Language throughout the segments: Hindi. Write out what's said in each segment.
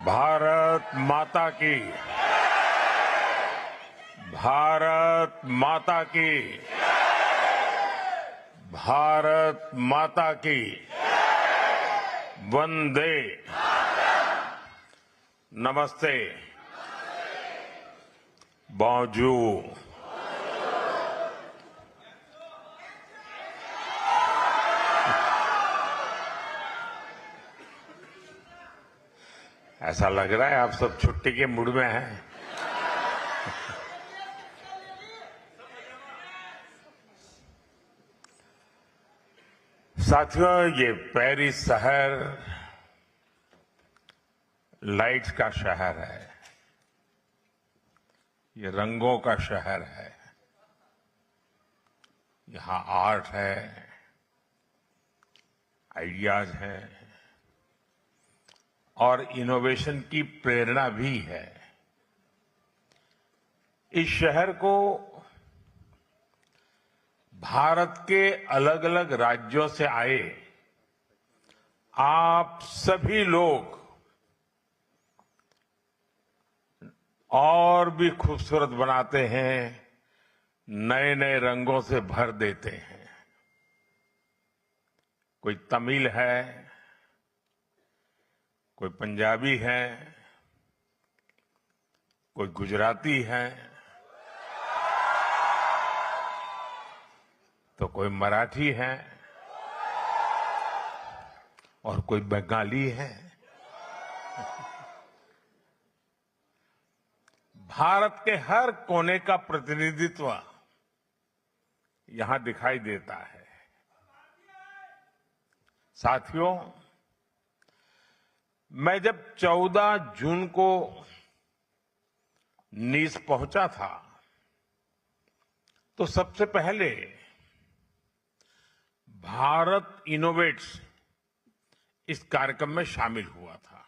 भारत माता की, भारत माता की, भारत माता की, वंदे, नमस्ते, bonjour। ऐसा लग रहा है आप सब छुट्टी के मूड में हैं। साथियों, ये पेरिस शहर लाइट्स का शहर है, ये रंगों का शहर है। यहां आर्ट है, आइडियाज हैं और इनोवेशन की प्रेरणा भी है। इस शहर को भारत के अलग अलग राज्यों से आए आप सभी लोग और भी खूबसूरत बनाते हैं, नए नए रंगों से भर देते हैं। कोई तमिल है, कोई पंजाबी है, कोई गुजराती है, तो कोई मराठी है और कोई बंगाली है। भारत के हर कोने का प्रतिनिधित्व यहां दिखाई देता है। साथियों, मैं जब 14 जून को नीस पहुंचा था तो सबसे पहले भारत इनोवेट्स इस कार्यक्रम में शामिल हुआ था।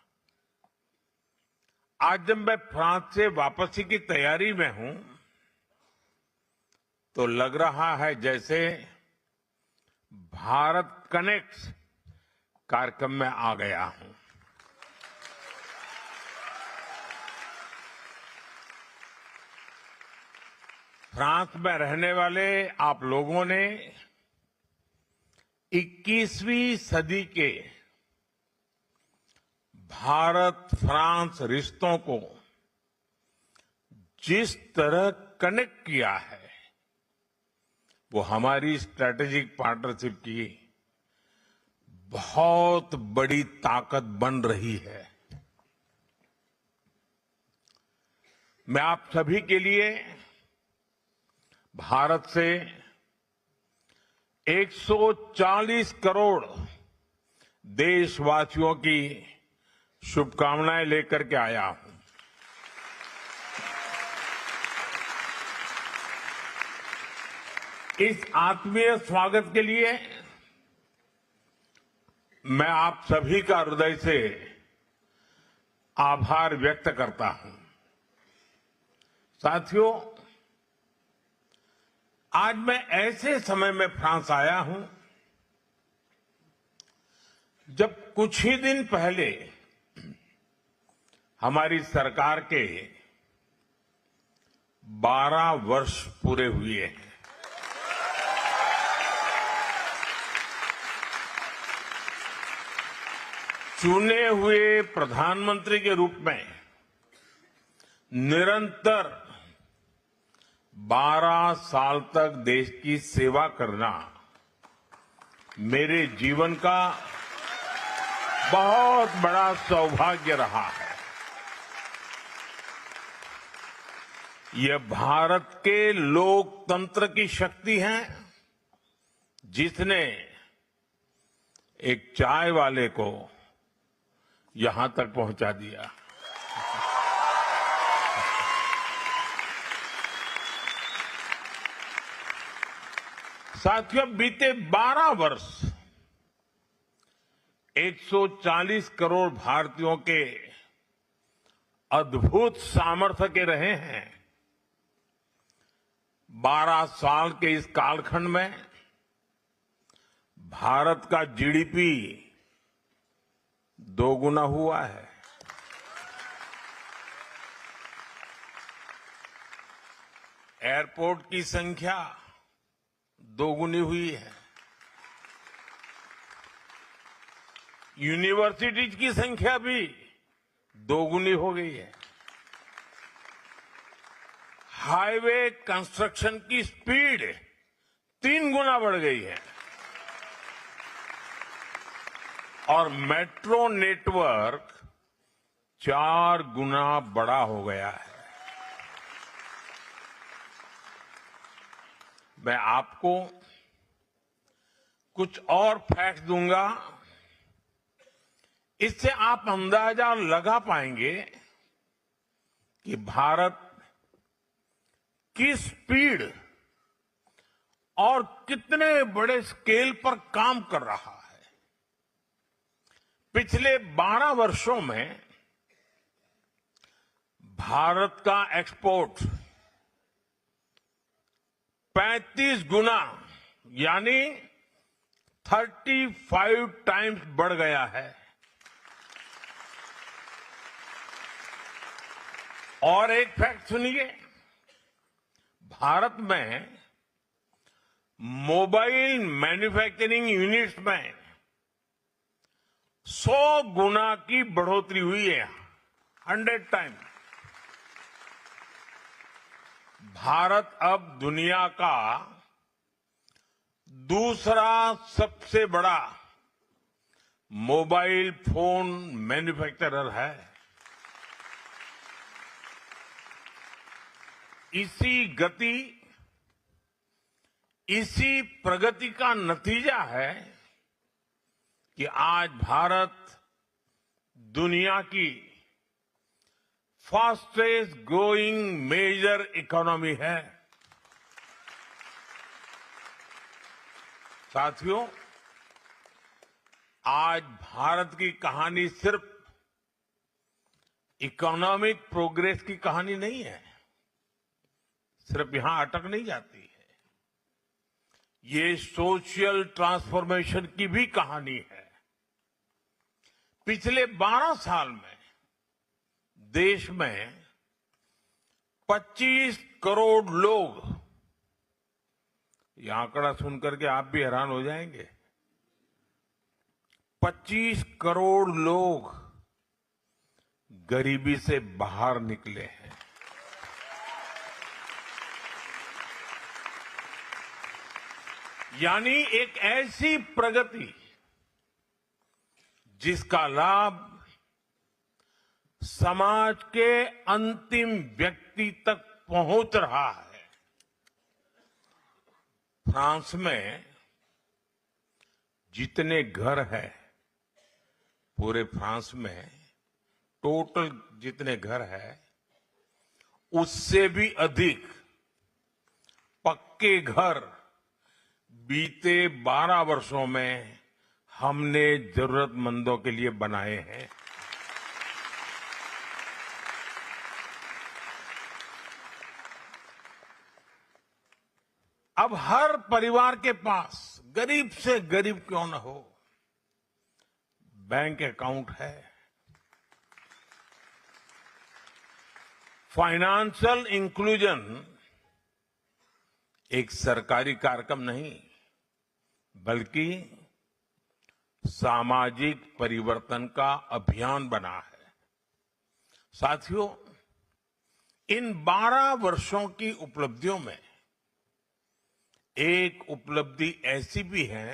आज जब मैं फ्रांस से वापसी की तैयारी में हूं तो लग रहा है जैसे भारत कनेक्ट्स कार्यक्रम में आ गया हूं। फ्रांस में रहने वाले आप लोगों ने 21वीं सदी के भारत फ्रांस रिश्तों को जिस तरह कनेक्ट किया है वो हमारी स्ट्रैटेजिक पार्टनरशिप की बहुत बड़ी ताकत बन रही है। मैं आप सभी के लिए भारत से 140 करोड़ देशवासियों की शुभकामनाएं लेकर के आया हूं। इस आत्मीय स्वागत के लिए मैं आप सभी का हृदय से आभार व्यक्त करता हूं। साथियों, आज मैं ऐसे समय में फ्रांस आया हूं जब कुछ ही दिन पहले हमारी सरकार के 12 वर्ष पूरे हुए हैं। चुने हुए प्रधानमंत्री के रूप में निरंतर 12 साल तक देश की सेवा करना मेरे जीवन का बहुत बड़ा सौभाग्य रहा है। यह भारत के लोकतंत्र की शक्ति है जिसने एक चाय वाले को यहां तक पहुंचा दिया। साथियों, बीते 12 वर्ष 140 करोड़ भारतीयों के अद्भुत सामर्थ्य के रहे हैं। 12 साल के इस कालखंड में भारत का जीडीपी दोगुना हुआ है। एयरपोर्ट की संख्या दोगुनी हुई है। यूनिवर्सिटीज की संख्या भी दोगुनी हो गई है। हाईवे कंस्ट्रक्शन की स्पीड 3 गुना बढ़ गई है और मेट्रो नेटवर्क 4 गुना बड़ा हो गया है। मैं आपको कुछ और फैक्ट दूंगा, इससे आप अंदाजा लगा पाएंगे कि भारत किस स्पीड और कितने बड़े स्केल पर काम कर रहा है। पिछले 12 वर्षों में भारत का एक्सपोर्ट 35 गुना यानी 35 टाइम्स बढ़ गया है। और एक फैक्ट सुनिए, भारत में मोबाइल मैन्युफैक्चरिंग यूनिट्स में 100 गुना की बढ़ोतरी हुई है, 100 टाइम। भारत अब दुनिया का दूसरा सबसे बड़ा मोबाइल फोन मैन्युफैक्चरर है। इसी गति, इसी प्रगति का नतीजा है कि आज भारत दुनिया की फास्टेस्ट ग्रोइंग मेजर इकोनॉमी है। साथियों, आज भारत की कहानी सिर्फ इकोनॉमिक प्रोग्रेस की कहानी नहीं है, सिर्फ यहां अटक नहीं जाती है। ये सोशल ट्रांसफॉर्मेशन की भी कहानी है। पिछले 12 साल में देश में 25 करोड़ लोग, यह आंकड़ा सुनकर के आप भी हैरान हो जाएंगे, 25 करोड़ लोग गरीबी से बाहर निकले हैं। यानी एक ऐसी प्रगति जिसका लाभ समाज के अंतिम व्यक्ति तक पहुंच रहा है। फ्रांस में जितने घर हैं, पूरे फ्रांस में टोटल जितने घर हैं, उससे भी अधिक पक्के घर बीते 12 वर्षों में हमने जरूरतमंदों के लिए बनाए हैं। अब हर परिवार के पास, गरीब से गरीब क्यों न हो, बैंक अकाउंट है। फाइनेंशियल इंक्लूजन एक सरकारी कार्यक्रम नहीं, बल्कि सामाजिक परिवर्तन का अभियान बना है। साथियों, इन 12 वर्षों की उपलब्धियों में एक उपलब्धि ऐसी भी है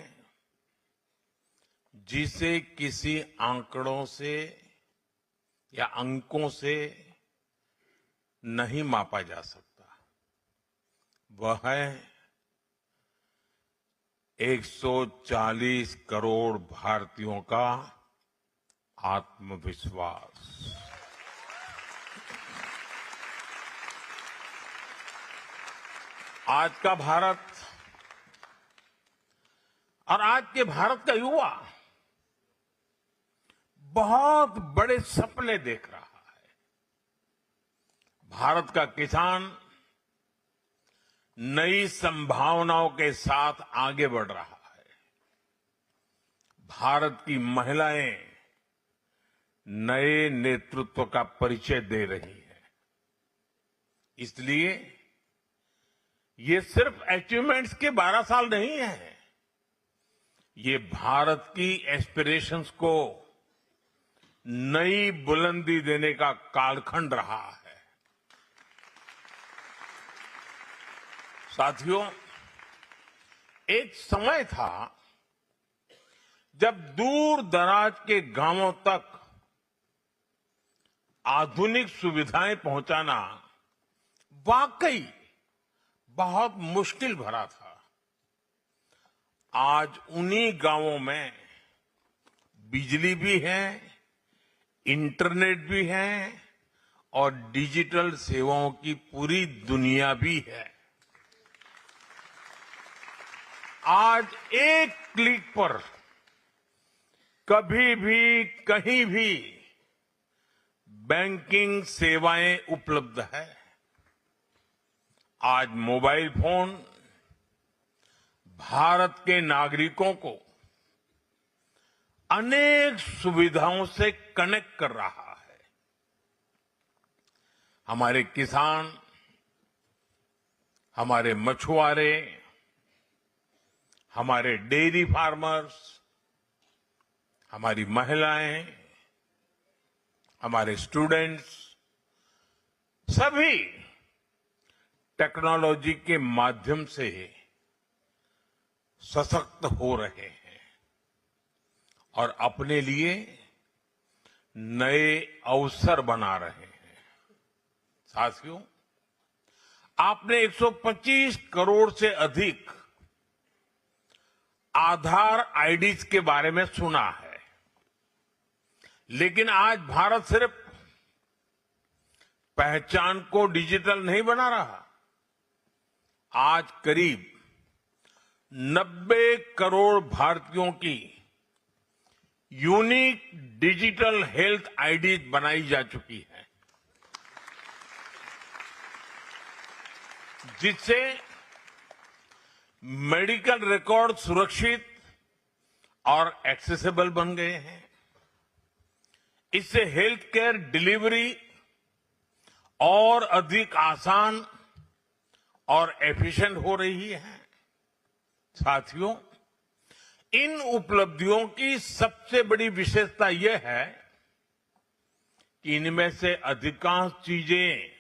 जिसे किसी आंकड़ों से या अंकों से नहीं मापा जा सकता। वह है 140 करोड़ भारतीयों का आत्मविश्वास। आज का भारत और आज के भारत का युवा बहुत बड़े सपने देख रहा है। भारत का किसान नई संभावनाओं के साथ आगे बढ़ रहा है। भारत की महिलाएं नए नेतृत्व का परिचय दे रही हैं। इसलिए ये सिर्फ अचीवमेंट्स के 12 साल नहीं है, ये भारत की एस्पिरेशंस को नई बुलंदी देने का कालखंड रहा है। साथियों, एक समय था जब दूर दराज के गांवों तक आधुनिक सुविधाएं पहुंचाना वाकई बहुत मुश्किल भरा था। आज उन्हीं गांवों में बिजली भी है, इंटरनेट भी है और डिजिटल सेवाओं की पूरी दुनिया भी है। आज एक क्लिक पर कभी भी कहीं भी बैंकिंग सेवाएं उपलब्ध है। आज मोबाइल फोन भारत के नागरिकों को अनेक सुविधाओं से कनेक्ट कर रहा है। हमारे किसान, हमारे मछुआरे, हमारे डेयरी फार्मर्स, हमारी महिलाएं, हमारे स्टूडेंट्स सभी टेक्नोलॉजी के माध्यम से सशक्त हो रहे हैं और अपने लिए नए अवसर बना रहे हैं। साथियों, आपने 125 करोड़ से अधिक आधार आईडीज के बारे में सुना है, लेकिन आज भारत सिर्फ पहचान को डिजिटल नहीं बना रहा। आज करीब 90 करोड़ भारतीयों की यूनिक डिजिटल हेल्थ आईडी बनाई जा चुकी है, जिससे मेडिकल रिकॉर्ड सुरक्षित और एक्सेसिबल बन गए हैं। इससे हेल्थ केयर डिलीवरी और अधिक आसान और एफिशिएंट हो रही है। साथियों, इन उपलब्धियों की सबसे बड़ी विशेषता यह है कि इनमें से अधिकांश चीजें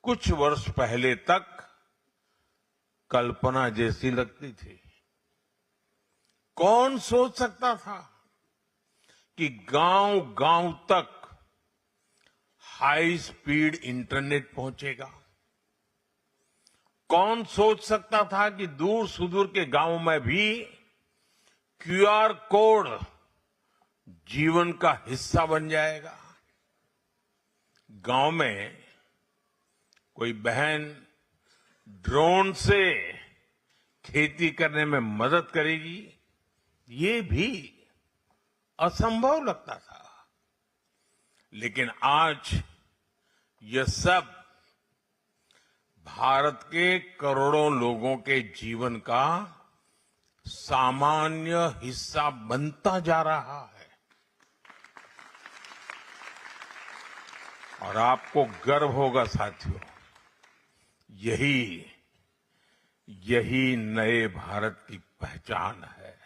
कुछ वर्ष पहले तक कल्पना जैसी लगती थी। कौन सोच सकता था कि गांव-गांव तक हाई स्पीड इंटरनेट पहुंचेगा? कौन सोच सकता था कि दूर सुदूर के गांवों में भी क्यूआर कोड जीवन का हिस्सा बन जाएगा? गांव में कोई बहन ड्रोन से खेती करने में मदद करेगी, ये भी असंभव लगता था। लेकिन आज यह सब भारत के करोड़ों लोगों के जीवन का सामान्य हिस्सा बनता जा रहा है। और आपको गर्व होगा साथियों, यही नए भारत की पहचान है।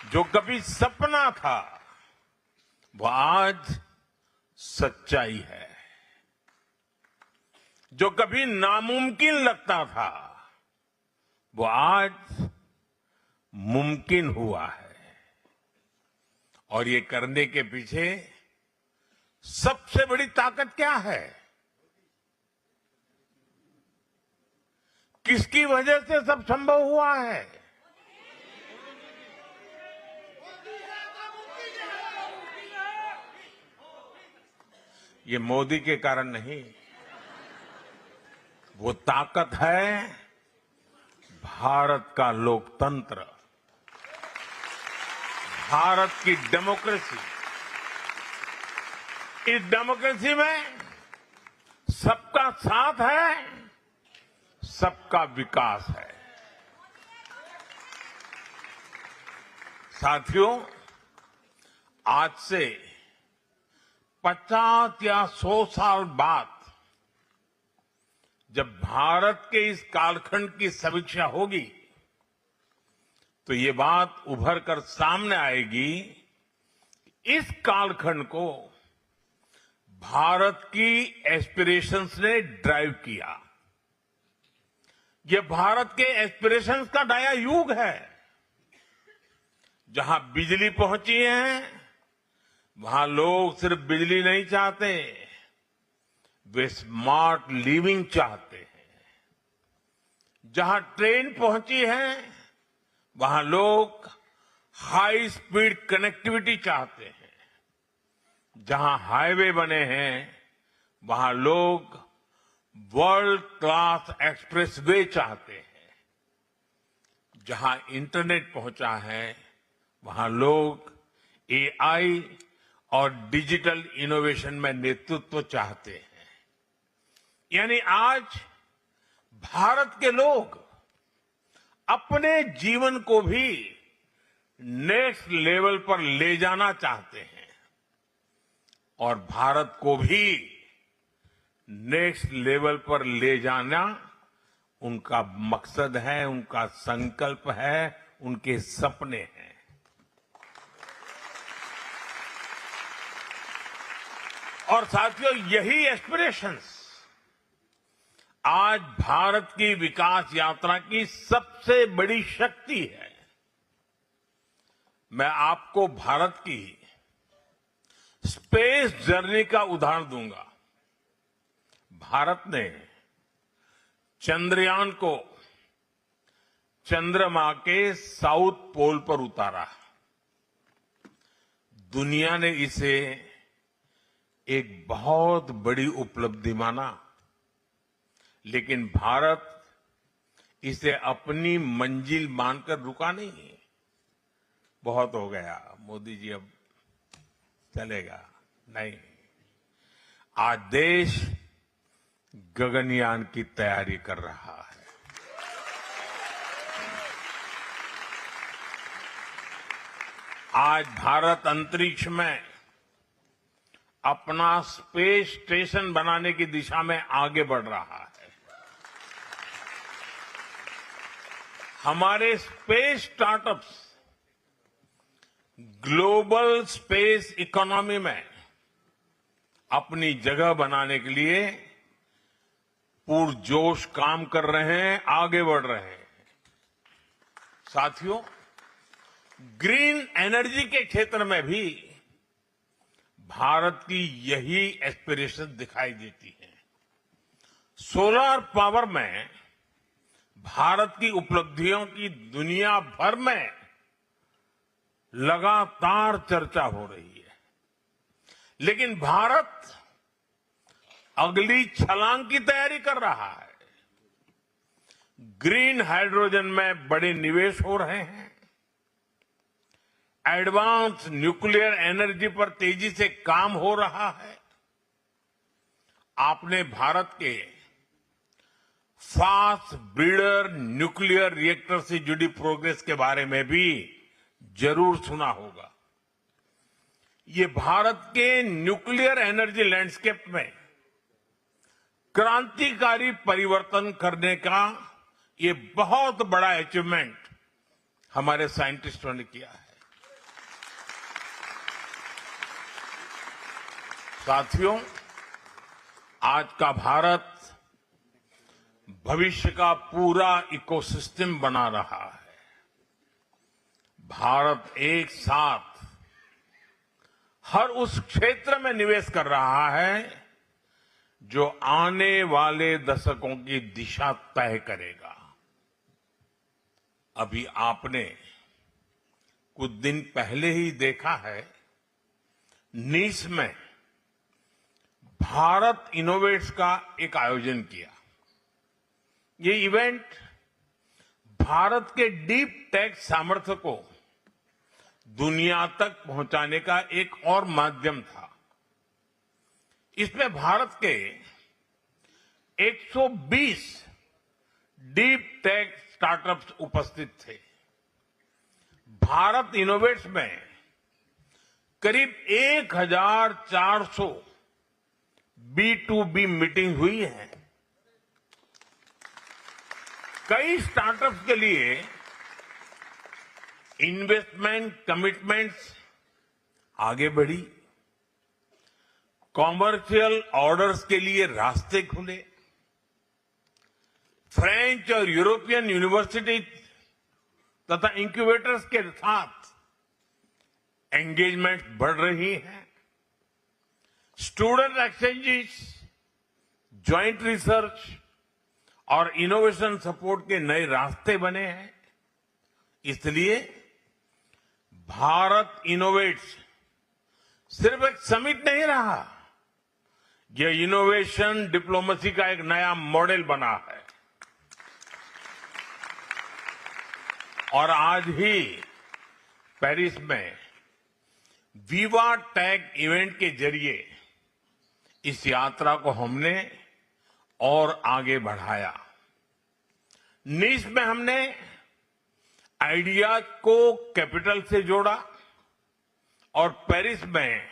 जो कभी सपना था वो आज सच्चाई है। जो कभी नामुमकिन लगता था वो आज मुमकिन हुआ है। और ये करने के पीछे सबसे बड़ी ताकत क्या है? किसकी वजह से सब संभव हुआ है? ये मोदी के कारण नहीं, वो ताकत है भारत का लोकतंत्र, भारत की डेमोक्रेसी। इस डेमोक्रेसी में सबका साथ है, सबका विकास है। साथियों, आज से 50 या 100 साल बाद जब भारत के इस कालखंड की समीक्षा होगी तो ये बात उभर कर सामने आएगी। इस कालखंड को भारत की एस्पिरेशंस ने ड्राइव किया। ये भारत के एस्पिरेशंस का नया युग है। जहां बिजली पहुंची है वहां लोग सिर्फ बिजली नहीं चाहते, वे स्मार्ट लिविंग चाहते हैं। जहां ट्रेन पहुंची है वहां लोग हाई स्पीड कनेक्टिविटी चाहते हैं। जहां हाईवे बने हैं वहां लोग वर्ल्ड क्लास एक्सप्रेसवे चाहते हैं। जहां इंटरनेट पहुंचा है वहां लोग एआई और डिजिटल इनोवेशन में नेतृत्व चाहते हैं। यानी आज भारत के लोग अपने जीवन को भी नेक्स्ट लेवल पर ले जाना चाहते हैं और भारत को भी नेक्स्ट लेवल पर ले जाना उनका मकसद है, उनका संकल्प है, उनके सपने हैं। और साथियों, यही एस्पिरेशंस आज भारत की विकास यात्रा की सबसे बड़ी शक्ति है। मैं आपको भारत की स्पेस जर्नी का उदाहरण दूंगा। भारत ने चंद्रयान को चंद्रमा के साउथ पोल पर उतारा। दुनिया ने इसे एक बहुत बड़ी उपलब्धि माना, लेकिन भारत इसे अपनी मंजिल मानकर रुका नहीं। बहुत हो गया मोदी जी, अब चलेगा नहीं। आज देश गगनयान की तैयारी कर रहा है। आज भारत अंतरिक्ष में अपना स्पेस स्टेशन बनाने की दिशा में आगे बढ़ रहा है। हमारे space startups global space economy में अपनी जगह बनाने के लिए पुरजोश काम कर रहे हैं, आगे बढ़ रहे हैं। साथियों, ग्रीन एनर्जी के क्षेत्र में भी भारत की यही एस्पिरेशन दिखाई देती है। सोलर पावर में भारत की उपलब्धियों की दुनिया भर में लगातार चर्चा हो रही है, लेकिन भारत अगली छलांग की तैयारी कर रहा है। ग्रीन हाइड्रोजन में बड़े निवेश हो रहे हैं। एडवांस न्यूक्लियर एनर्जी पर तेजी से काम हो रहा है। आपने भारत के फास्ट ब्रीडर न्यूक्लियर रिएक्टर से जुड़ी प्रोग्रेस के बारे में भी जरूर सुना होगा। ये भारत के न्यूक्लियर एनर्जी लैंडस्केप में क्रांतिकारी परिवर्तन करने का ये बहुत बड़ा अचीवमेंट हमारे साइंटिस्टों ने किया है। साथियों, आज का भारत भविष्य का पूरा इकोसिस्टम बना रहा है। भारत एक साथ हर उस क्षेत्र में निवेश कर रहा है जो आने वाले दशकों की दिशा तय करेगा। अभी आपने कुछ दिन पहले ही देखा है, नीस में भारत इनोवेट्स का एक आयोजन किया। ये इवेंट भारत के डीप टेक सामर्थ्य को दुनिया तक पहुंचाने का एक और माध्यम था। इसमें भारत के 120 डीप टेक स्टार्टअप्स उपस्थित थे। भारत इनोवेट्स में करीब 1400 B2B मीटिंग हुई है। कई स्टार्टअप्स के लिए इन्वेस्टमेंट कमिटमेंट्स आगे बढ़ी, कॉमर्शियल ऑर्डर्स के लिए रास्ते खुले, फ्रेंच और यूरोपियन यूनिवर्सिटी तथा इंक्यूबेटर्स के साथ एंगेजमेंट बढ़ रही है, स्टूडेंट एक्सचेंजेस, ज्वाइंट रिसर्च और इनोवेशन सपोर्ट के नए रास्ते बने हैं। इसलिए भारत इनोवेट्स सिर्फ एक समिट नहीं रहा, यह इनोवेशन डिप्लोमेसी का एक नया मॉडल बना है। और आज ही पेरिस में विवा टेक इवेंट के जरिए इस यात्रा को हमने और आगे बढ़ाया। नीस में हमने आइडियाज को कैपिटल से जोड़ा और पेरिस में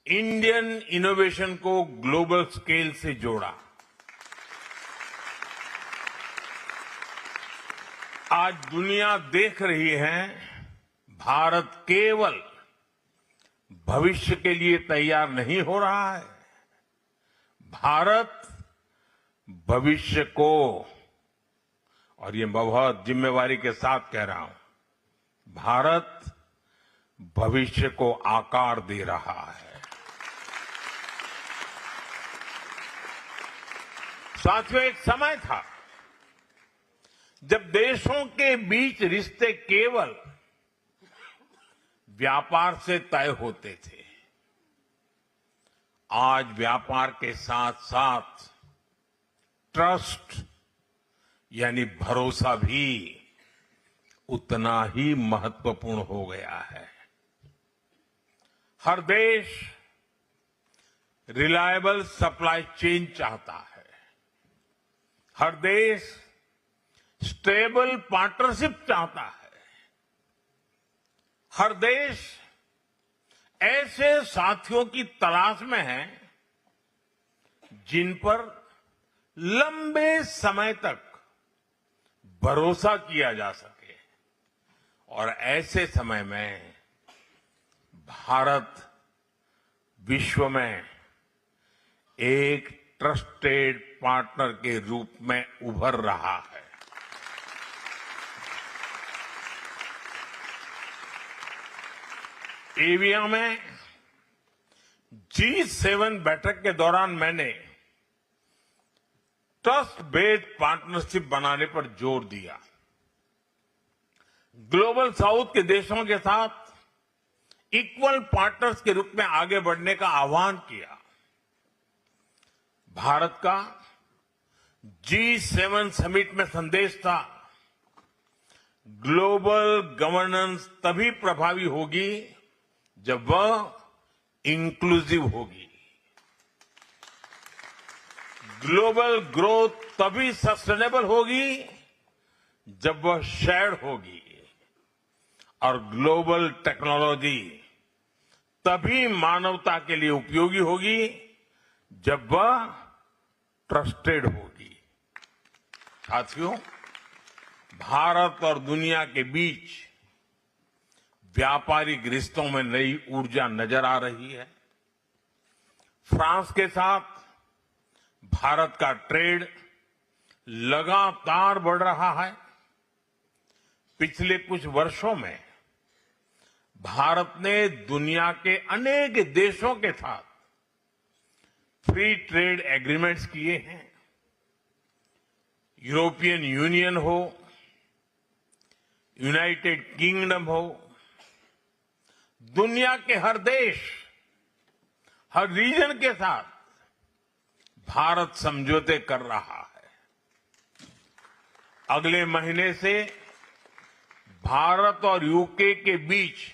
इंडियन इनोवेशन को ग्लोबल स्केल से जोड़ा। आज दुनिया देख रही है भारत केवल भविष्य के लिए तैयार नहीं हो रहा है, भारत भविष्य को, और ये बहुत जिम्मेवारी के साथ कह रहा हूं, भारत भविष्य को आकार दे रहा है। साथियों, एक समय था जब देशों के बीच रिश्ते केवल व्यापार से तय होते थे। आज व्यापार के साथ साथ ट्रस्ट यानी भरोसा भी उतना ही महत्वपूर्ण हो गया है। हर देश रिलायबल सप्लाई चेन चाहता है, हर देश स्टेबल पार्टनरशिप चाहता है, हर देश ऐसे साथियों की तलाश में है जिन पर लंबे समय तक भरोसा किया जा सके। और ऐसे समय में भारत विश्व में एक ट्रस्टेड पार्टनर के रूप में उभर रहा है। एविया में G7 बैठक के दौरान मैंने ट्रस्ट बेस्ड पार्टनरशिप बनाने पर जोर दिया। ग्लोबल साउथ के देशों के साथ इक्वल पार्टनर्स के रूप में आगे बढ़ने का आह्वान किया। भारत का G7 समिट में संदेश था, ग्लोबल गवर्नेंस तभी प्रभावी होगी जब वह इंक्लूसिव होगी, ग्लोबल ग्रोथ तभी सस्टेनेबल होगी जब वह शेयर्ड होगी, और ग्लोबल टेक्नोलॉजी तभी मानवता के लिए उपयोगी होगी जब वह ट्रस्टेड होगी। साथियों, भारत और दुनिया के बीच व्यापारिक रिश्तों में नई ऊर्जा नजर आ रही है। फ्रांस के साथ भारत का ट्रेड लगातार बढ़ रहा है। पिछले कुछ वर्षों में भारत ने दुनिया के अनेक देशों के साथ फ्री ट्रेड एग्रीमेंट्स किए हैं। यूरोपियन यूनियन हो, यूनाइटेड किंगडम हो, दुनिया के हर देश, हर रीजन के साथ भारत समझौते कर रहा है। अगले महीने से भारत और यूके के बीच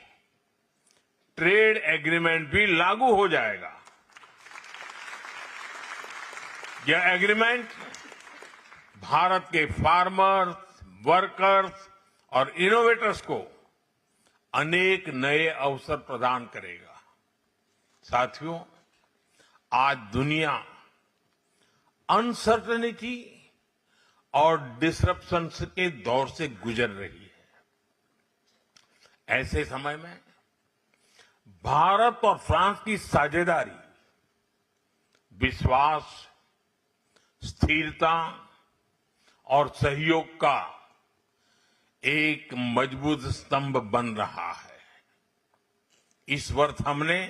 ट्रेड एग्रीमेंट भी लागू हो जाएगा। यह एग्रीमेंट भारत के फार्मर्स, वर्कर्स और इनोवेटर्स को अनेक नए अवसर प्रदान करेगा। साथियों, आज दुनिया अनसर्टेनिटी और डिसरप्शन के दौर से गुजर रही है। ऐसे समय में भारत और फ्रांस की साझेदारी विश्वास, स्थिरता और सहयोग का एक मजबूत स्तंभ बन रहा है। इस वर्ष हमने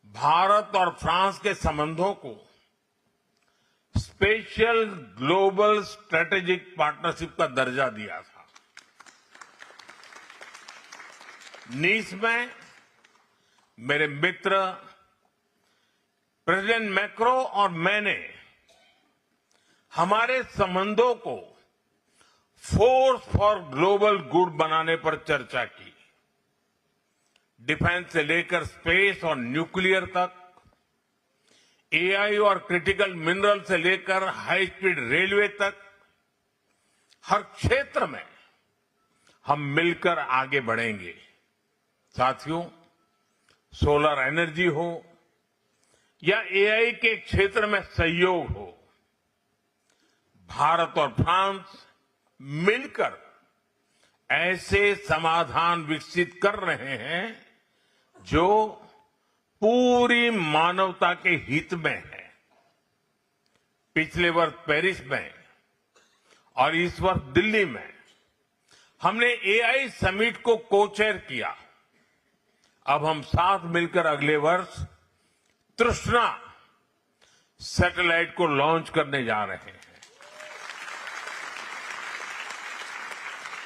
भारत और फ्रांस के संबंधों को स्पेशल ग्लोबल स्ट्रेटेजिक पार्टनरशिप का दर्जा दिया था। नीस में मेरे मित्र प्रेसिडेंट मैक्रो और मैंने हमारे संबंधों को फोर्स फॉर ग्लोबल गुड बनाने पर चर्चा की। डिफेंस से लेकर स्पेस और न्यूक्लियर तक, एआई और क्रिटिकल मिनरल से लेकर हाई स्पीड रेलवे तक, हर क्षेत्र में हम मिलकर आगे बढ़ेंगे। साथियों, सोलर एनर्जी हो या एआई के क्षेत्र में सहयोग हो, भारत और फ्रांस मिलकर ऐसे समाधान विकसित कर रहे हैं जो पूरी मानवता के हित में है। पिछले वर्ष पेरिस में और इस वर्ष दिल्ली में हमने एआई समिट को को-चेयर किया। अब हम साथ मिलकर अगले वर्ष तृष्णा सैटेलाइट को लॉन्च करने जा रहे हैं।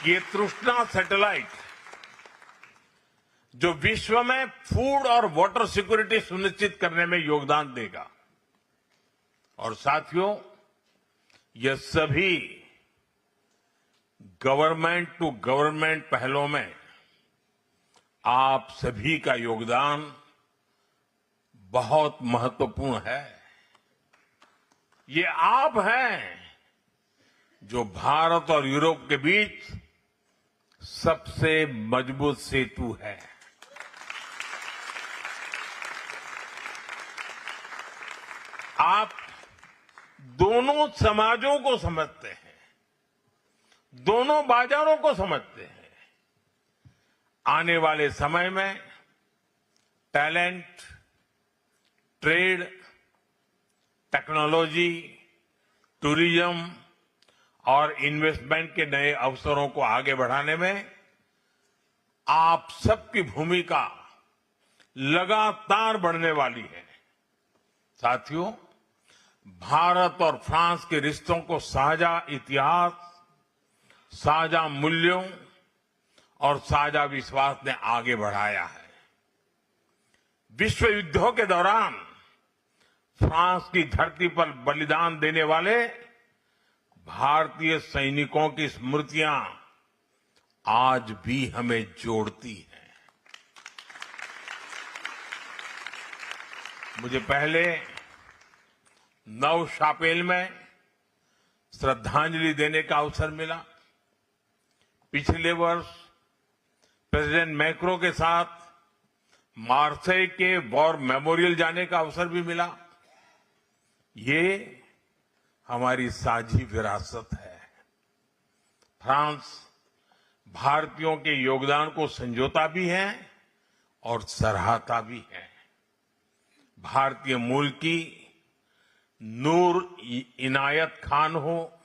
ये तृष्णा सैटेलाइट जो विश्व में फूड और वाटर सिक्योरिटी सुनिश्चित करने में योगदान देगा। और साथियों, ये सभी गवर्नमेंट टू गवर्नमेंट पहलों में आप सभी का योगदान बहुत महत्वपूर्ण है। ये आप हैं जो भारत और यूरोप के बीच सबसे मजबूत सेतु है। आप दोनों समाजों को समझते हैं, दोनों बाजारों को समझते हैं। आने वाले समय में टैलेंट, ट्रेड, टेक्नोलॉजी, टूरिज्म और इन्वेस्टमेंट के नए अवसरों को आगे बढ़ाने में आप सबकी भूमिका लगातार बढ़ने वाली है। साथियों, भारत और फ्रांस के रिश्तों को साझा इतिहास, साझा मूल्यों और साझा विश्वास ने आगे बढ़ाया है। विश्व युद्धों के दौरान फ्रांस की धरती पर बलिदान देने वाले भारतीय सैनिकों की स्मृतियां आज भी हमें जोड़ती हैं। मुझे पहले नव शापेल में श्रद्धांजलि देने का अवसर मिला। पिछले वर्ष प्रेसिडेंट मैक्रो के साथ मार्सेई के वॉर मेमोरियल जाने का अवसर भी मिला। ये हमारी साझी विरासत है। फ्रांस भारतीयों के योगदान को संजोता भी है और सराहता भी है। भारतीय मूल की नूर इनायत खान हो,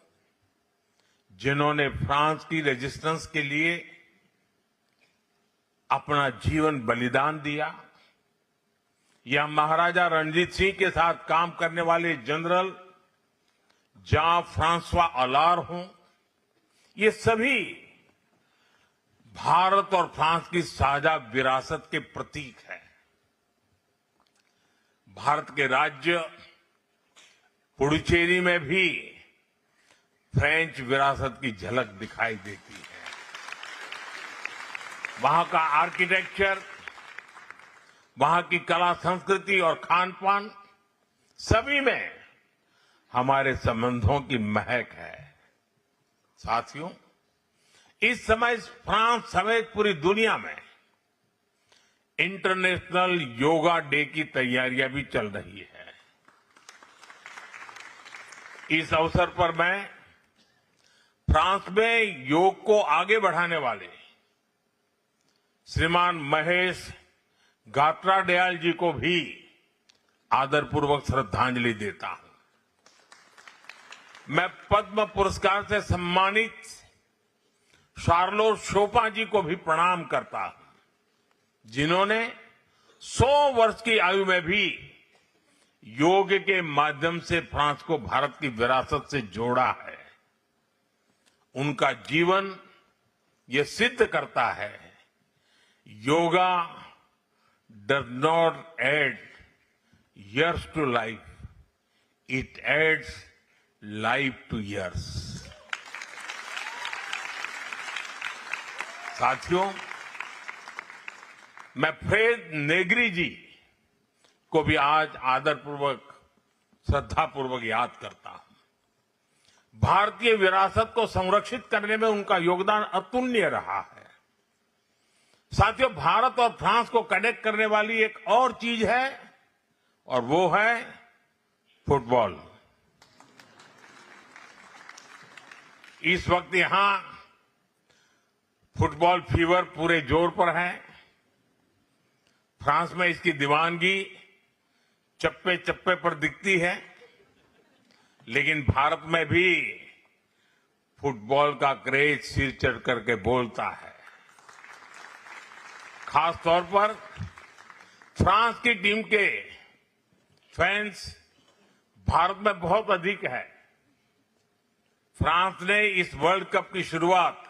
जिन्होंने फ्रांस की रेजिस्टेंस के लिए अपना जीवन बलिदान दिया, या महाराजा रणजीत सिंह के साथ काम करने वाले जनरल जां फ्रांसवा अलार हों, ये सभी भारत और फ्रांस की साझा विरासत के प्रतीक हैं। भारत के राज्य पुडुचेरी में भी फ्रेंच विरासत की झलक दिखाई देती है। वहां का आर्किटेक्चर, वहां की कला संस्कृति और खान पान, सभी में हमारे संबंधों की महक है। साथियों, इस समय फ्रांस समेत पूरी दुनिया में इंटरनेशनल योगा डे की तैयारियां भी चल रही है। इस अवसर पर मैं फ्रांस में योग को आगे बढ़ाने वाले श्रीमान महेश गात्राडयाल जी को भी आदरपूर्वक श्रद्धांजलि देता हूं। मैं पद्म पुरस्कार से सम्मानित शार्लोट शोपा जी को भी प्रणाम करता हूं, जिन्होंने 100 वर्ष की आयु में भी योग के माध्यम से फ्रांस को भारत की विरासत से जोड़ा है। उनका जीवन ये सिद्ध करता है, yoga does not add years to life, it adds life to years। साथियों, मैं फ्रेड नेग्री जी को भी आज आदरपूर्वक श्रद्धापूर्वक याद करता हूं। भारतीय विरासत को संरक्षित करने में उनका योगदान अतुलनीय रहा है। साथियों, भारत और फ्रांस को कनेक्ट करने वाली एक और चीज है और वो है फुटबॉल। इस वक्त यहां फुटबॉल फीवर पूरे जोर पर है। फ्रांस में इसकी दीवानगी चप्पे चप्पे पर दिखती है, लेकिन भारत में भी फुटबॉल का क्रेज सिर चढ़ करके बोलता है। खास तौर पर फ्रांस की टीम के फैंस भारत में बहुत अधिक है। फ्रांस ने इस वर्ल्ड कप की शुरुआत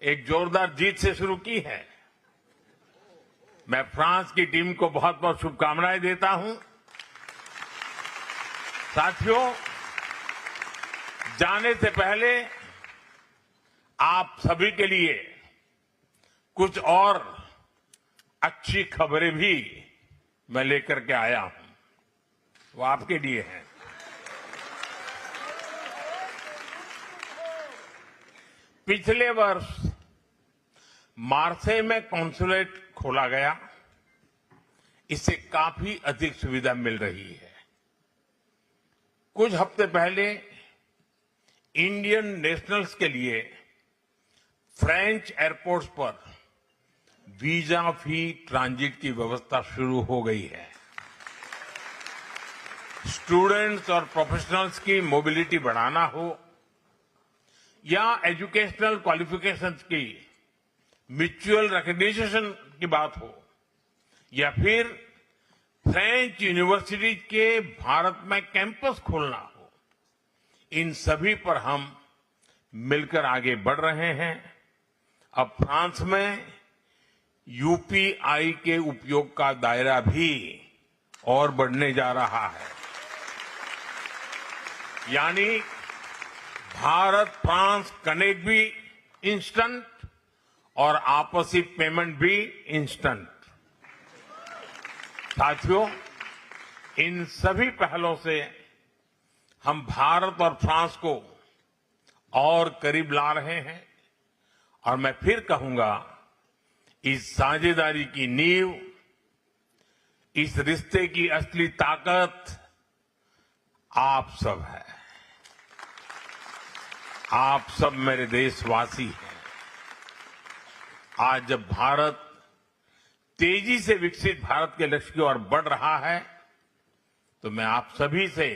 एक जोरदार जीत से शुरू की है। मैं फ्रांस की टीम को बहुत बहुत शुभकामनाएं देता हूं। साथियों, जाने से पहले आप सभी के लिए कुछ और अच्छी खबरें भी मैं लेकर के आया हूं, वो आपके लिए है। पिछले वर्ष मार्सेई में कॉन्सुलेट खोला गया। इससे काफी अधिक सुविधा मिल रही है। कुछ हफ्ते पहले इंडियन नेशनल्स के लिए फ्रेंच एयरपोर्ट्स पर वीजा फ्री ट्रांजिट की व्यवस्था शुरू हो गई है। स्टूडेंट्स और प्रोफेशनल्स की मोबिलिटी बढ़ाना हो या एजुकेशनल क्वालिफिकेशंस की म्यूचुअल रिकॉग्निशन की बात हो या फिर फ्रेंच यूनिवर्सिटी के भारत में कैंपस खोलना हो, इन सभी पर हम मिलकर आगे बढ़ रहे हैं। अब फ्रांस में यूपीआई के उपयोग का दायरा भी और बढ़ने जा रहा है। यानी भारत फ्रांस कनेक्ट भी इंस्टेंट और आपसी पेमेंट भी इंस्टेंट। साथियों, इन सभी पहलों से हम भारत और फ्रांस को और करीब ला रहे हैं और मैं फिर कहूंगा, इस साझेदारी की नींव, इस रिश्ते की असली ताकत आप सब है। आप सब मेरे देशवासी हैं। आज जब भारत तेजी से विकसित भारत के लक्ष्य की ओर बढ़ रहा है, तो मैं आप सभी से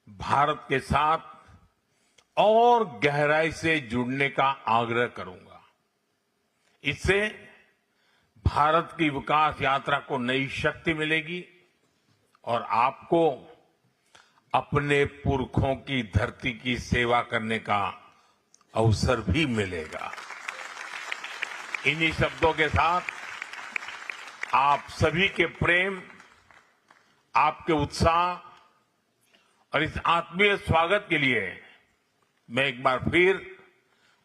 भारत के साथ और गहराई से जुड़ने का आग्रह करूंगा। इससे भारत की विकास यात्रा को नई शक्ति मिलेगी और आपको अपने पुरखों की धरती की सेवा करने का अवसर भी मिलेगा। इन्हीं शब्दों के साथ आप सभी के प्रेम, आपके उत्साह और इस आत्मीय स्वागत के लिए मैं एक बार फिर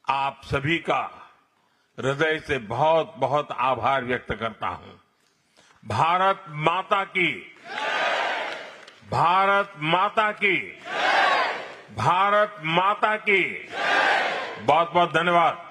आप सभी का हृदय से बहुत बहुत आभार व्यक्त करता हूं। भारत माता की, भारत माता की, भारत माता की, बहुत बहुत धन्यवाद।